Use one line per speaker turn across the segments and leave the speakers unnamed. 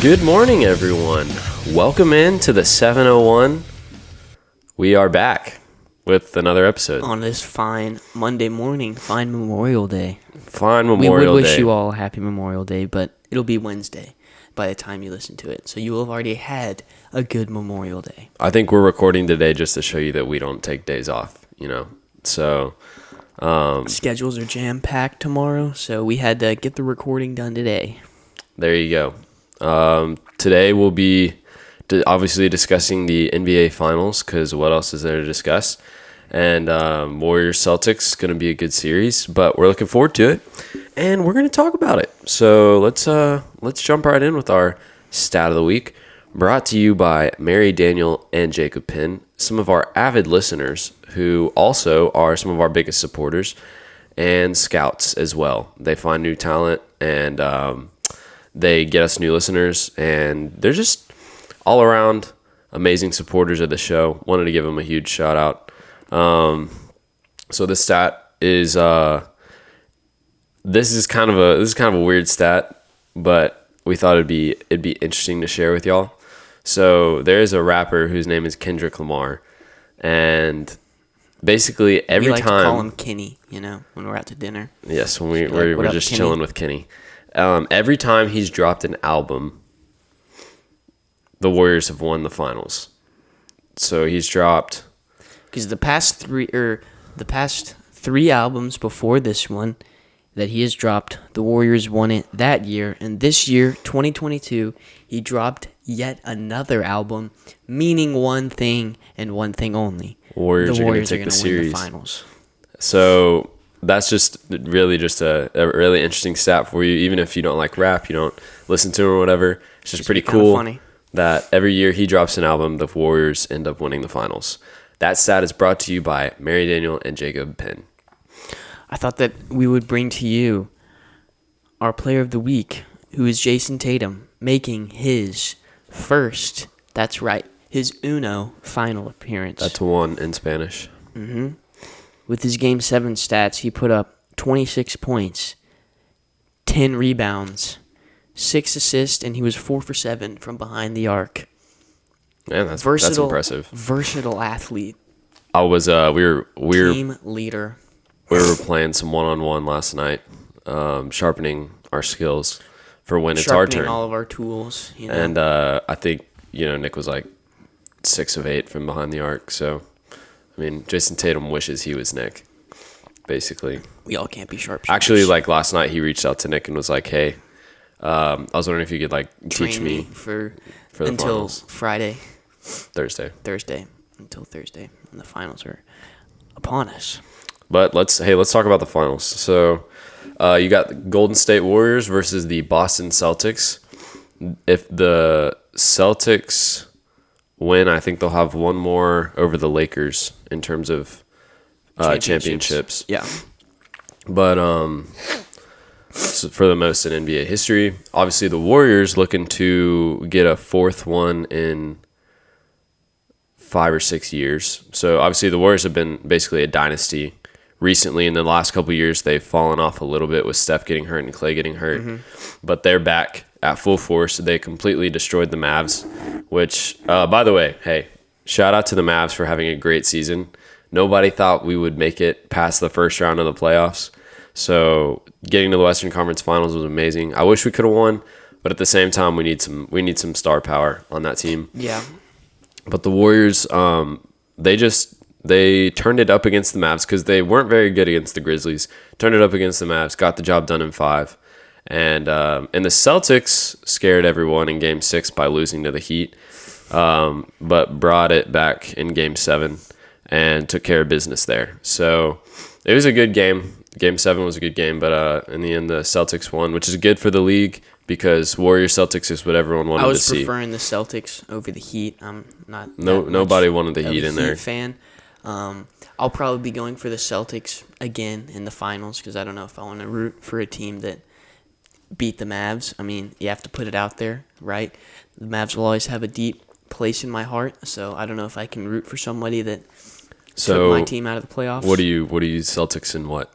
Good morning, everyone. Welcome in to the 701. We are back with another episode.
On this fine Monday morning, fine Memorial Day.
Fine Memorial Day.
We would wish you all a happy Memorial Day, but it'll be Wednesday by the time you listen to it. So you will have already had a good Memorial Day.
I think we're recording today just to show you that we don't take days off, So,
schedules are jam-packed tomorrow, so we had to get the recording done today.
There you go. Today we'll be obviously discussing the NBA Finals, because what else is there to discuss? And Warriors Celtics is going to be a good series, but we're looking forward to it, and we're going to talk about it. So let's jump right in with our stat of the week, brought to you by Mary, Daniel, and Jacob Penn, some of our avid listeners who also are some of our biggest supporters and scouts as well. They find new talent and they get us new listeners, and they're just all around amazing supporters of the show. Wanted to give them a huge shout out. So this stat is this is kind of a weird stat, but we thought it'd be interesting to share with y'all. So there is a rapper whose name is Kendrick Lamar, and basically every time
to call him Kenny, when we're out to dinner.
Yes, when we're just
Kenny?
chilling with Kenny. Every time he's dropped an album, the Warriors have won the finals. So he's dropped,
because the past three albums before this one that he has dropped, the Warriors won it that year, and this year, 2022, he dropped yet another album, meaning one thing and one thing only:
Warriors
the
are
Warriors
going to take the
win
series.
the finals.
So that's just a really interesting stat for you. Even if you don't like rap, you don't listen to him or whatever, it's just pretty cool
funny
that every year he drops an album, the Warriors end up winning the finals. That stat is brought to you by Mary Daniel and Jacob Penn.
I thought that we would bring to you our player of the week, who is Jayson Tatum, making his first, that's right, his uno final appearance.
That's one in Spanish.
Mm-hmm. With his Game 7 stats, he put up 26 points, 10 rebounds, 6 assists, and he was 4 for 7 from behind the arc.
Man, that's impressive.
Versatile athlete.
I was we were
team leader.
We were playing some one-on-one last night, sharpening our skills for when it's our turn.
Sharpening all of our tools.
And I think Nick was like 6 of 8 from behind the arc. So I mean, Jayson Tatum wishes he was Nick, basically.
We all can't be sharp.
Actually, like last night, he reached out to Nick and was like, "Hey, I was wondering if you could teach me
for
the
until
finals.
Thursday, until Thursday, when the finals are upon us."
But let's talk about the finals. So you got the Golden State Warriors versus the Boston Celtics. If the Celtics win, I think they'll have one more over the Lakers in terms of championships.
Yeah.
But so for the most in NBA history, obviously the Warriors looking to get a fourth one in 5 or 6 years. So obviously the Warriors have been basically a dynasty recently. In the last couple of years, they've fallen off a little bit with Steph getting hurt and Clay getting hurt. Mm-hmm. But they're back at full force. They completely destroyed the Mavs, which, by the way, hey, shout out to the Mavs for having a great season. Nobody thought we would make it past the first round of the playoffs. So getting to the Western Conference Finals was amazing. I wish we could have won, but at the same time, we need some star power on that team.
Yeah.
But the Warriors, they turned it up against the Mavs because they weren't very good against the Grizzlies. Turned it up against the Mavs, got the job done in 5. And the Celtics scared everyone in Game 6 by losing to the Heat, but brought it back in Game 7 and took care of business there. So it was a good game. Game 7 was a good game, but in the end, the Celtics won, which is good for the league because Warriors Celtics is what everyone wanted to see.
I was preferring the Celtics over the Heat. I'm not.
Nobody wanted the Heat in there.
Fan. I'll probably be going for the Celtics again in the finals because I don't know if I want to root for a team that beat the Mavs. I mean, you have to put it out there, right? The Mavs will always have a deep place in my heart, so I don't know if I can root for somebody that took my team out of the playoffs.
What do you Celtics in what?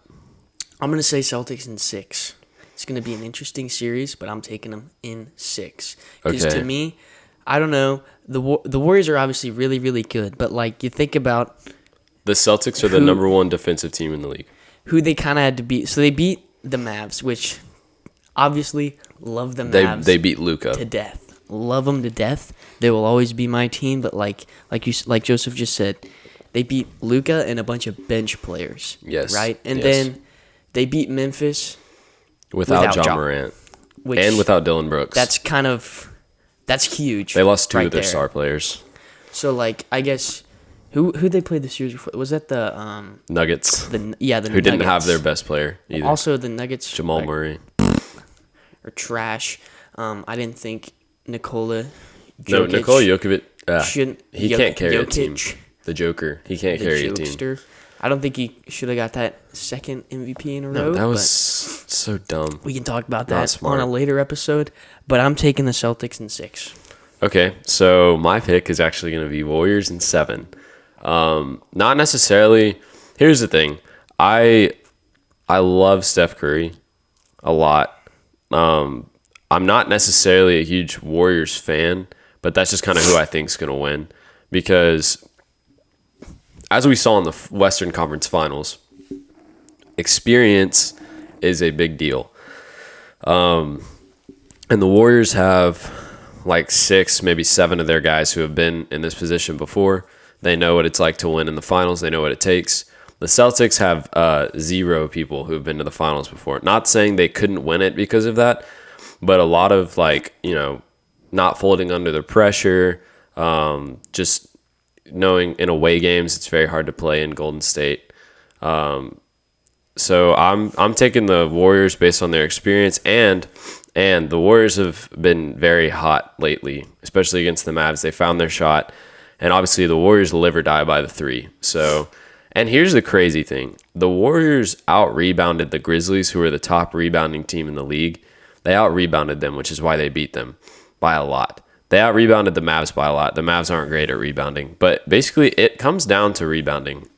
I'm going to say Celtics in 6. It's going to be an interesting series, but I'm taking them in 6. Because
Okay.
to me, I don't know. The Warriors are obviously really, really good, but like you think about
The Celtics are the number 1 defensive team in the league.
who they kind of had to beat. So they beat the Mavs, which obviously love the Mavs.
They beat Luka
to death. Love them to death. They will always be my team. But like Joseph just said, they beat Luka and a bunch of bench players.
Yes.
Right, and
yes.
then they beat Memphis
without
Ja.
John Morant
which
and without Dylan Brooks.
That's huge.
They lost 2
right
of their
there.
star players.
So like I guess who they played the series before? Was that the
Nuggets.
the
who didn't
Nuggets.
have their best player either.
Also the Nuggets
Jamal
like,
Murray.
are trash. I didn't think Nikola
No,
Jokic
Nikola Jokic.
shouldn't
He can't carry a team.
Jokic,
The Joker. He can't
the
carry a team.
jokester. I don't think he should have got that second MVP in a
No,
row.
that was
but
so dumb.
we can talk about
Not
that
smart.
on a later episode. But I'm taking the Celtics in 6.
Okay, so my pick is actually going to be Warriors in 7. Not necessarily. Here's the thing. I love Steph Curry a lot. I'm not necessarily a huge Warriors fan, but that's just kind of who I think is going to win. Because as we saw in the Western Conference Finals, experience is a big deal. And the Warriors have like 6, maybe 7 of their guys who have been in this position before. They know what it's like to win in the finals. They know what it takes. The Celtics have 0 people who have been to the finals before. Not saying they couldn't win it because of that, but a lot of not folding under the pressure, just knowing in away games it's very hard to play in Golden State. So I'm taking the Warriors based on their experience, and the Warriors have been very hot lately, especially against the Mavs. They found their shot, and obviously the Warriors live or die by the 3. So, and here's the crazy thing: the Warriors out-rebounded the Grizzlies, who are the top rebounding team in the league. They out-rebounded them, which is why they beat them by a lot. They out-rebounded the Mavs by a lot. The Mavs aren't great at rebounding, but basically it comes down to rebounding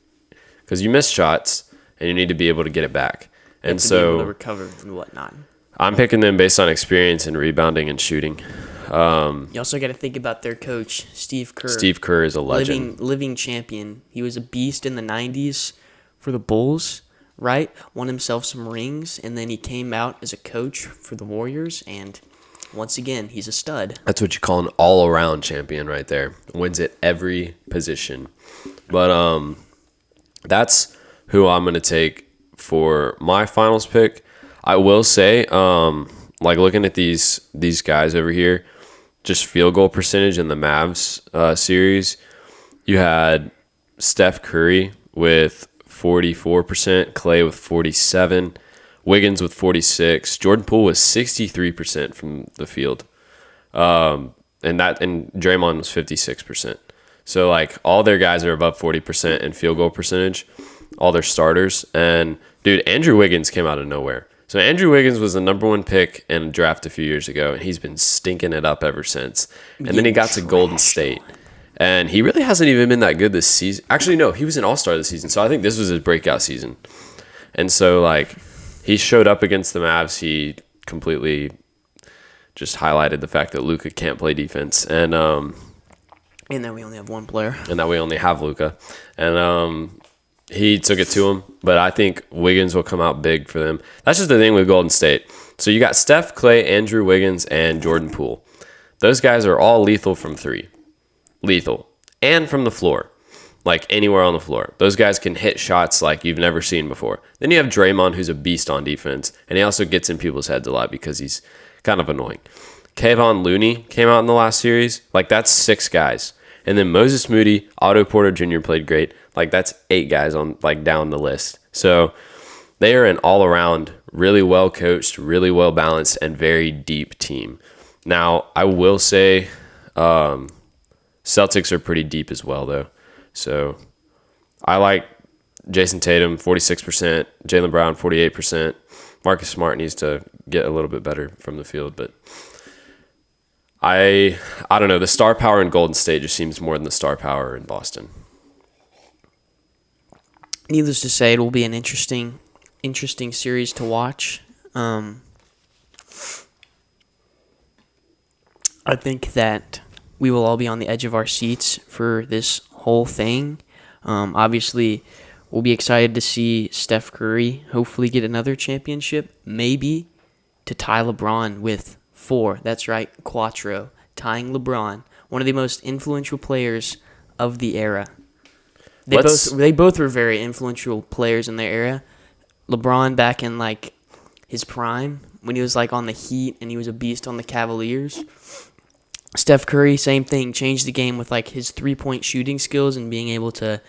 because you miss shots and you need to be able to get it back. And
to be able to
so
recover and whatnot.
I'm picking them based on experience in rebounding and shooting.
You also got to think about their coach, Steve Kerr.
Steve Kerr is a legend.
Living champion. He was a beast in the 90s for the Bulls, right? Won himself some rings, and then he came out as a coach for the Warriors, and once again, he's a stud.
That's what you call an all-around champion right there. Wins at every position. But that's who I'm going to take for my finals pick. I will say, looking at these guys over here, just field goal percentage in the Mavs series, you had Steph Curry with 44%, Clay with 47%, Wiggins with 46%, Jordan Poole was 63% from the field, and Draymond was 56%. So like all their guys are above 40% in field goal percentage, all their starters. And dude, Andrew Wiggins came out of nowhere. So Andrew Wiggins was the number 1 pick in a draft a few years ago, and he's been stinking it up ever since. And then he got to Golden State, and he really hasn't even been that good this season. Actually, no, he was an all-star this season, so I think this was his breakout season. And so, like, he showed up against the Mavs. He completely just highlighted the fact that Luka can't play defense, and
that we only have one player.
And that we only have Luka. And he took it to him, but I think Wiggins will come out big for them. That's just the thing with Golden State. So you got Steph, Clay, Andrew Wiggins, and Jordan Poole. Those guys are all lethal from 3. Lethal. And from the floor. Like anywhere on the floor. Those guys can hit shots like you've never seen before. Then you have Draymond, who's a beast on defense, and he also gets in people's heads a lot because he's kind of annoying. Kevon Looney came out in the last series. Like, that's 6 guys. And then Moses Moody, Otto Porter Jr. played great. Like, that's 8 guys on down the list. So they are an all-around, really well-coached, really well-balanced, and very deep team. Now, I will say Celtics are pretty deep as well, though. So I like Jayson Tatum, 46%, Jaylen Brown, 48%. Marcus Smart needs to get a little bit better from the field, but I don't know. The star power in Golden State just seems more than the star power in Boston.
Needless to say, it will be an interesting series to watch. I think that we will all be on the edge of our seats for this whole thing. Obviously, we'll be excited to see Steph Curry hopefully get another championship, maybe to tie LeBron with 4. That's right, Quattro, tying LeBron, one of the most influential players of the era. They both were very influential players in their era. LeBron back in like his prime when he was like on the Heat and he was a beast on the Cavaliers. Steph Curry, same thing, changed the game with like his 3-point shooting skills and being able to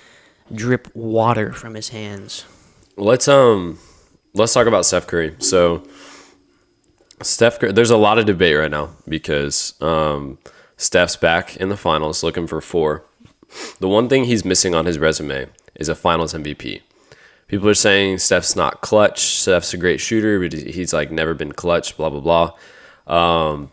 drip water from his hands.
Let's talk about Steph Curry. So Steph Curry, there's a lot of debate right now because Steph's back in the finals looking for 4. The one thing he's missing on his resume is a finals MVP. People are saying Steph's not clutch. Steph's a great shooter, but he's like never been clutch, blah, blah, blah.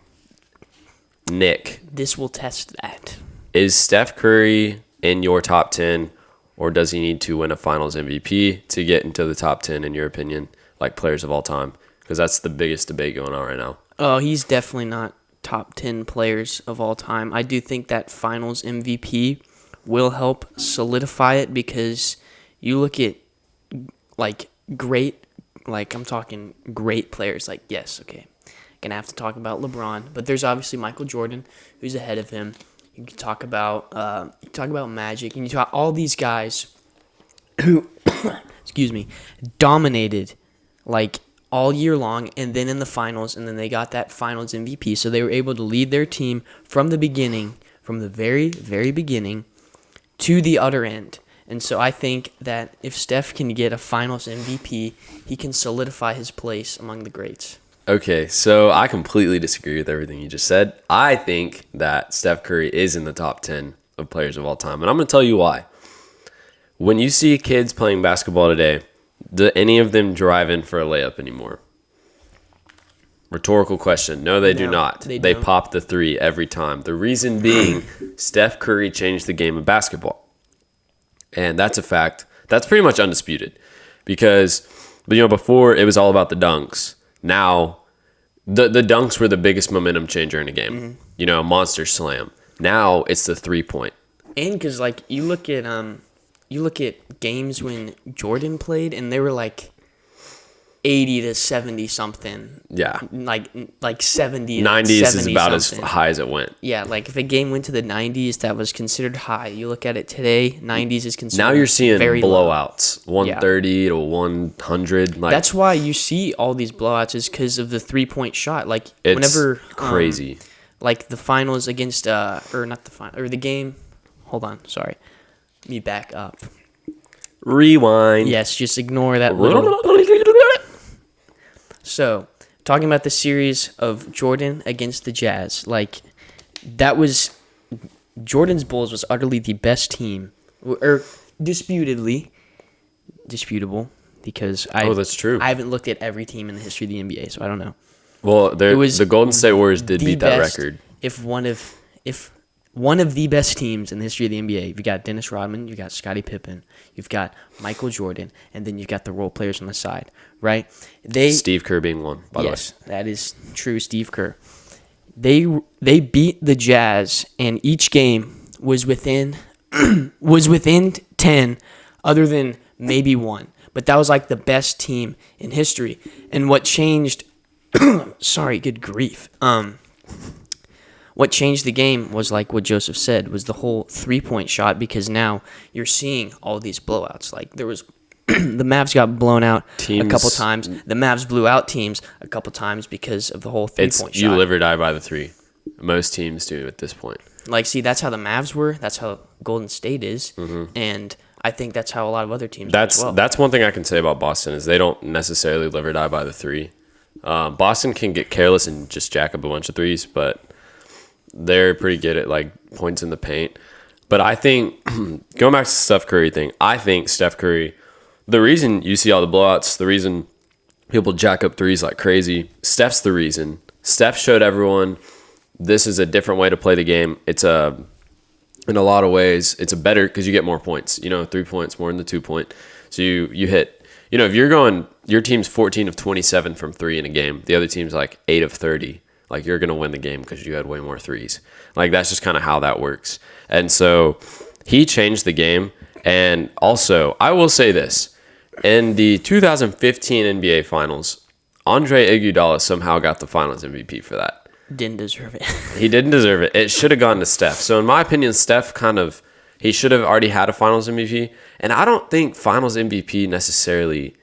Nick.
This will test that.
Is Steph Curry in your top 10, or does he need to win a finals MVP to get into the top 10, in your opinion, like players of all time? Because that's the biggest debate going on right now.
Oh, he's definitely not top 10 players of all time. I do think that finals MVP will help solidify it because you look at like great, like I'm talking great players. Like, yes, okay, gonna have to talk about LeBron, but there's obviously Michael Jordan who's ahead of him. You can talk about Magic, and you talk all these guys who, excuse me, dominated like all year long, and then in the finals, and then they got that finals MVP. So they were able to lead their team from the beginning, from the very, very beginning, to the other end. And so I think that if Steph can get a finals MVP, he can solidify his place among the greats.
Okay, so I completely disagree with everything you just said. I think that Steph Curry is in the top 10 of players of all time, and I'm going to tell you why. When you see kids playing basketball today, do any of them drive in for a layup anymore? Rhetorical question. No, they do not. They pop the 3 every time. The reason being, Steph Curry changed the game of basketball. And that's a fact. That's pretty much undisputed. Because, before it was all about the dunks. Now, the dunks were the biggest momentum changer in a game. Mm-hmm. Monster slam. Now it's the 3-point.
And because you look at games when Jordan played, and they were like 80 to 70 something.
Yeah.
Like 70 to
90s
70
is about
something.
as high as it went.
Yeah, like if a game went to the 90s, that was considered high. You look at it today, 90s is considered
now you're seeing
very
blowouts,
low.
130 to 100.
That's why you see all these blowouts is because of the 3-point shot. Like
it's
whenever
crazy.
Like the finals against the game. Hold on, sorry. Let me back up.
Rewind.
Yes, just ignore that little. So, talking about the series of Jordan against the Jazz, that was Jordan's Bulls was utterly the best team, or disputable, because
that's true.
I haven't looked at every team in the history of the NBA, so I don't know.
Well, the Golden State Warriors did beat that record.
If one of the best teams in the history of the NBA, you've got Dennis Rodman, you've got Scottie Pippen, you've got Michael Jordan, and then you've got the role players on the side, right?
Steve Kerr being one, by the way.
Yes, that is true, Steve Kerr. They beat the Jazz, and each game was within 10, other than maybe one. But that was like the best team in history. And what changed sorry, good grief. What changed the game was like what Joseph said, was the whole 3-point shot, because now you're seeing all these blowouts. Like there was the Mavs got blown out a couple times. The Mavs blew out teams a couple times because of the whole 3-point shot.
You live or die by the 3. Most teams do at this point.
See, that's how the Mavs were. That's how Golden State is. Mm-hmm. And I think that's how a lot of other teams
are as
well.
That's one thing I can say about Boston is they don't necessarily live or die by the 3. Boston can get careless and just jack up a bunch of 3s, but they're pretty good at points in the paint. But I think, going back to the Steph Curry thing, I think Steph Curry, the reason you see all the blowouts, the reason people jack up 3s like crazy, Steph's the reason. Steph showed everyone this is a different way to play the game. It's in a lot of ways, it's a better, because you get more points. 3 points more than the 2-point. So you hit, if you're going, your team's 14 of 27 from three in a game, the other team's like 8 of 30, like you're going to win the game because you had way more threes. Like that's just kind of how that works. And so he changed the game. And also, I will say this. In the 2015 NBA Finals, Andre Iguodala somehow got the Finals MVP for that.
Didn't deserve it.
He didn't deserve it. It should have gone to Steph. So in my opinion, Steph he should have already had a Finals MVP. And I don't think Finals MVP necessarily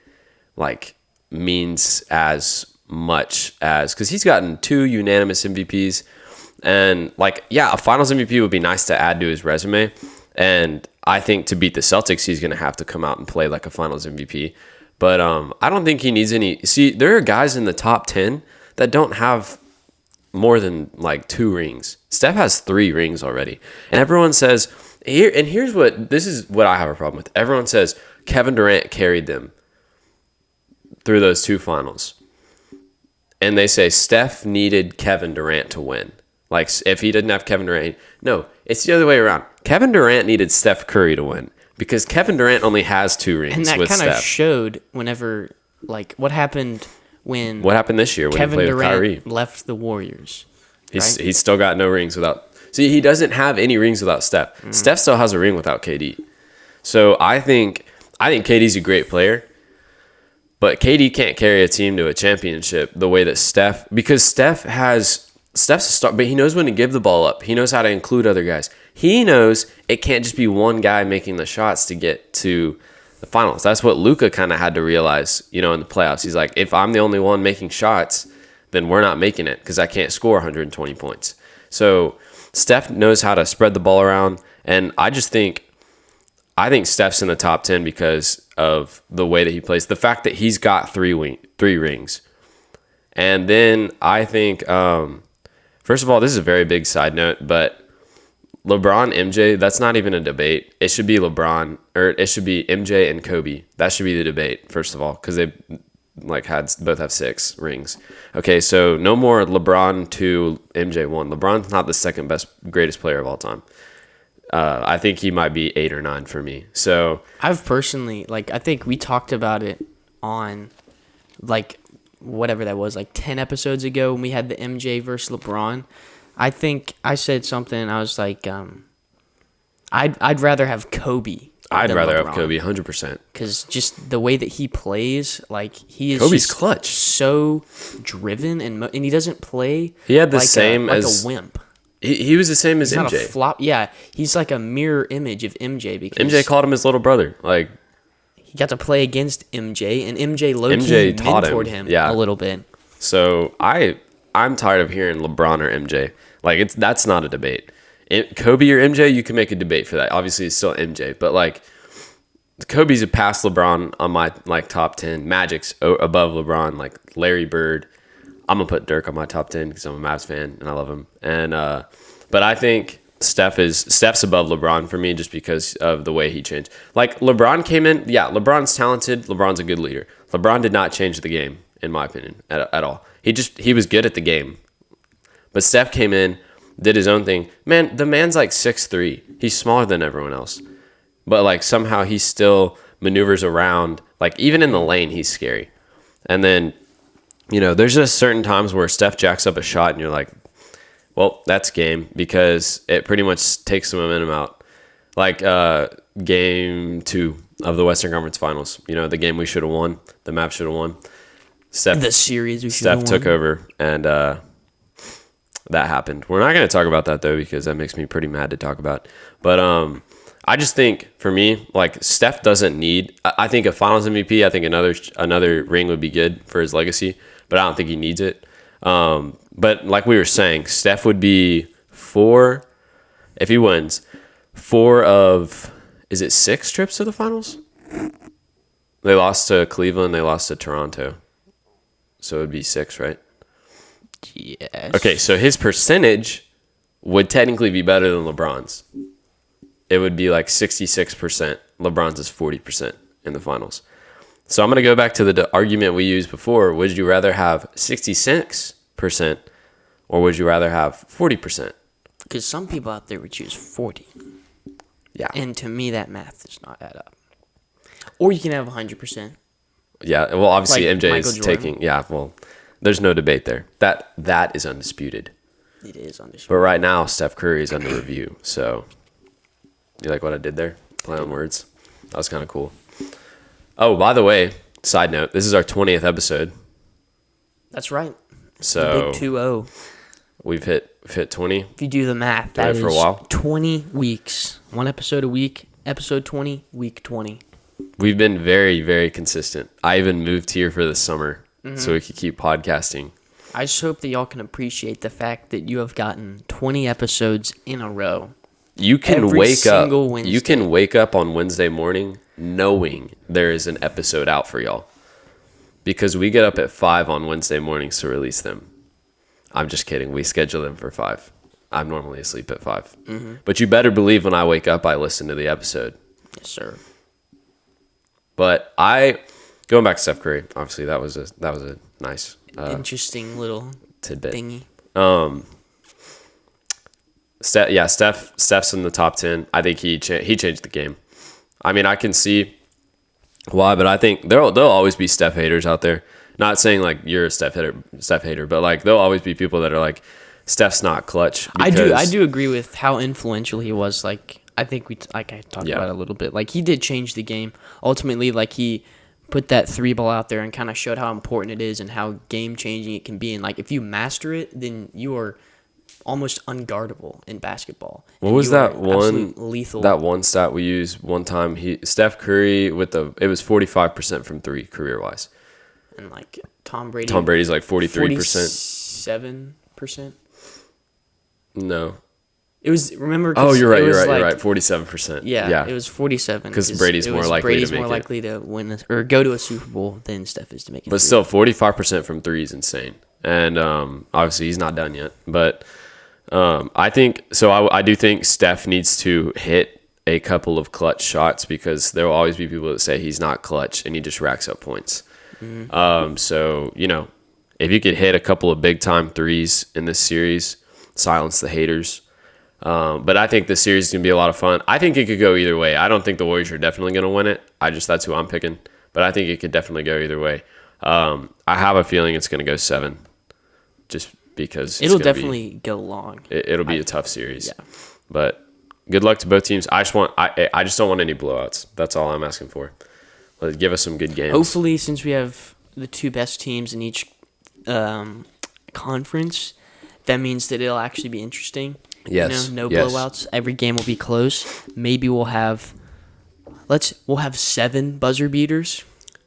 like means as much as, because he's gotten 2 unanimous MVPs. And like, yeah, a Finals MVP would be nice to add to his resume. And I think to beat the Celtics, he's going to have to come out and play like a Finals MVP. But I don't think he needs any. See, there are guys in the top 10 that don't have more than like 2 rings. Steph has 3 rings already. And everyone says, this is what I have a problem with. Everyone says Kevin Durant carried them through those 2 finals. And they say Steph needed Kevin Durant to win. Like, if he didn't have Kevin Durant. No, it's the other way around. Kevin Durant needed Steph Curry to win because Kevin Durant only has 2 rings with Steph.
And that kind of showed whenever, like, what happened
this year when
Kevin
he played
Durant
with Kyrie?
Left the Warriors.
He's still got no rings without. See, he doesn't have any rings without Steph. Steph still has a ring without KD. So I think KD's a great player, but KD can't carry a team to a championship the way that Steph, because Steph's a star, but he knows when to give the ball up. He knows how to include other guys. He knows it can't just be one guy making the shots to get to the finals. That's what Luka kind of had to realize, in the playoffs. He's like, if I'm the only one making shots, then we're not making it because I can't score 120 points. So Steph knows how to spread the ball around, and I think Steph's in the top 10 because of the way that he plays. The fact that he's got 3 rings. And then I think, first of all, this is a very big side note, but LeBron, MJ, that's not even a debate. It should be LeBron, or it should be MJ and Kobe. That should be the debate, first of all, because they both have 6 rings. Okay, so no more LeBron 2, MJ 1. LeBron's not the second best, greatest player of all time. I think he might be 8 or 9 for me. So
I've personally, I think we talked about it on, whatever that was, 10 episodes ago when we had the MJ versus LeBron. I think I said something. I was like, I'd rather have Kobe.
I'd rather have Kobe 100%.
Because just the way that he plays, he is
Kobe's clutch,
so driven, and he doesn't play.
He had the same as
a wimp.
He was the same as
he's
MJ.
Not a flop. Yeah, he's like a mirror image of MJ because
MJ called him his little brother.
He got to play against MJ, and MJ mentored him a little bit.
So I'm tired of hearing LeBron or MJ. That's not a debate. Kobe or MJ, you can make a debate for that. Obviously, it's still MJ, but Kobe's past LeBron on my top 10. Magic's above LeBron, Larry Bird. I'm gonna put Dirk on my top 10 because I'm a Mavs fan and I love him. And but I think Steph's above LeBron for me just because of the way he changed. LeBron came in, yeah, LeBron's talented. LeBron's a good leader. LeBron did not change the game, in my opinion, at all. He was good at the game. But Steph came in, did his own thing. Man, the man's 6'3". He's smaller than everyone else. But somehow he still maneuvers around. Even in the lane, he's scary. And then, there's just certain times where Steph jacks up a shot and you're like, well, that's game, because it pretty much takes the momentum out. Game 2 of the Western Conference Finals. The game we should have won. The Mavs should have won.
The series we should have won.
Steph took over, and that happened. We're not going to talk about that, though, because that makes me pretty mad to talk about. But I just think, for me, Steph doesn't need... I think a Finals MVP, I think another ring would be good for his legacy, but I don't think he needs it. But like we were saying, Steph would be 4, if he wins, 4 of... Is it 6 trips to the Finals? They lost to Cleveland, they lost to Toronto. So it would be 6, right?
Yes.
Okay, so his percentage would technically be better than LeBron's. It would be 66%. LeBron's is 40% in the finals. So I'm going to go back to the argument we used before. Would you rather have 66% or would you rather have 40%?
Because some people out there would choose 40.
Yeah.
And to me, that math does not add up. Or you can have 100%.
Yeah, well, obviously
Like
MJ
Michael
is
Jordan.
taking. Yeah, well, there's no debate there. That is undisputed.
It is undisputed.
But right now, Steph Curry is under review. So, you like what I did there? Play on words. That was kind of cool. Oh, by the way, side note, this is our 20th episode.
That's right.
So
The big 2-0.
we've hit 20.
If you do the math,
Doing
that
it for a
is
while.
20 weeks. One episode a week. Episode 20, week 20.
We've been very, very consistent. I even moved here for the summer so we could keep podcasting.
I just hope that y'all can appreciate the fact that you have gotten 20 episodes in a row.
You can
Every
wake up.
single Wednesday.
You can wake up on Wednesday morning knowing there is an episode out for y'all, because we get up at 5 on Wednesday mornings to release them. I'm just kidding. We schedule them for 5. I'm normally asleep at 5. But you better believe when I wake up, I listen to the episode.
Yes, sir.
But going back to Steph Curry, obviously that was a nice
Interesting little
tidbit.
thingy.
Steph's in the top 10. I think he changed the game. I mean, I can see why, but I think there'll always be Steph haters out there. Not saying like you're a Steph hater, but like there'll always be people that are like, Steph's not clutch.
I do agree with how influential he was. Like, I think I talked about it a little bit. Like, he did change the game. Ultimately, like, he put that 3-ball out there and kind of showed how important it is and how game changing it can be. And like, if you master it, then you are almost unguardable in basketball.
What was that
absolute
one
lethal?
That one stat we used one time? Steph Curry it was 45% from 3 career wise.
And like Tom Brady.
Tom Brady's like 43%.
47%.
No.
It was, remember?
Oh, you're right.
it was
You're
like-
right. 47%.
Yeah, it was 47.
'Cause Brady's more likely to make
more
it.
likely to win or go to a Super Bowl than Steph is to make it.
But still, 45% from 3 is insane. And obviously, he's not done yet. But I think so. I do think Steph needs to hit a couple of clutch shots, because there will always be people that say he's not clutch and he just racks up points. So, if you could hit a couple of big time threes in this series, silence the haters. But I think this series is going to be a lot of fun. I think it could go either way. I don't think the Warriors are definitely going to win it. That's who I'm picking. But I think it could definitely go either way. I have a feeling it's going to go 7, just because
It'll definitely go long.
It'll be a tough series.
Yeah.
But good luck to both teams. I just don't want any blowouts. That's all I'm asking for. Give us some good games.
Hopefully, since we have the 2 best teams in each conference, that means that it'll actually be interesting.
Yes.
No
yes.
blowouts. Every game will be close. Maybe we'll have 7 buzzer beaters.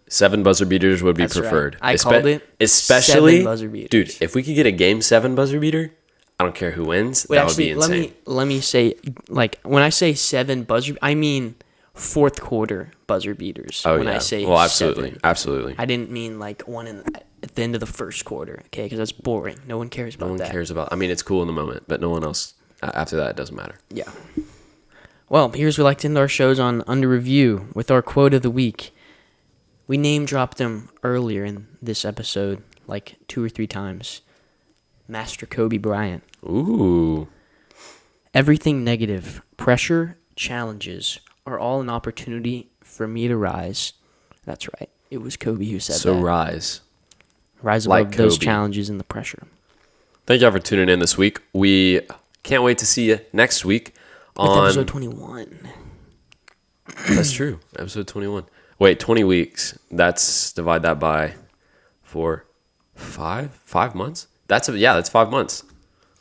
7 buzzer beaters would be
That's
preferred.
right. I called it.
Especially
7 buzzer beaters.
Dude, if we could get a game 7 buzzer beater, I don't care who wins.
Wait,
that would be
actually,
insane.
let me say, like, when I say 7 buzzer, I mean fourth quarter buzzer beaters.
Oh,
when
yeah.
I say
well, absolutely.
7.
Absolutely.
I didn't mean like one at the end of the first quarter, okay? Because that's boring. No one cares about
No one
that.
cares about. I mean, it's cool in the moment, but no one else. After that, it doesn't matter.
Yeah. Well, here's we like to end our shows on Under Review with our quote of the week. We name dropped them earlier in this episode, like 2 or 3 times. Master Kobe Bryant.
Ooh.
Everything negative, pressure, challenges are all an opportunity for me to rise. That's right. It was Kobe who said
So
that.
rise.
Rise
like
above those
Kobe.
challenges and the pressure.
Thank y'all for tuning in this week. We can't wait to see you next week
With
on
episode 21.
That's true. Episode 21. Wait, 20 weeks. Divide that by 4, 5 months. That's 5 months.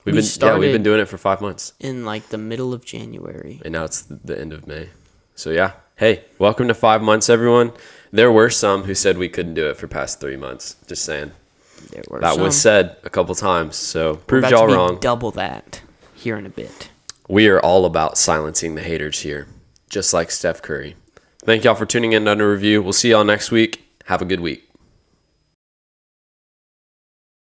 We've been doing it for 5 months.
In like the middle of January.
And now it's the end of May. So yeah. Hey, welcome to 5 months, everyone. There were some who said we couldn't do it for past 3 months. Just saying.
There were
That was said a couple times. So proved
about
y'all
to be
wrong.
Double that here in a bit.
We are all about silencing the haters here, just like Steph Curry. Thank y'all for tuning in to Under Review. We'll see y'all next week. Have a good week.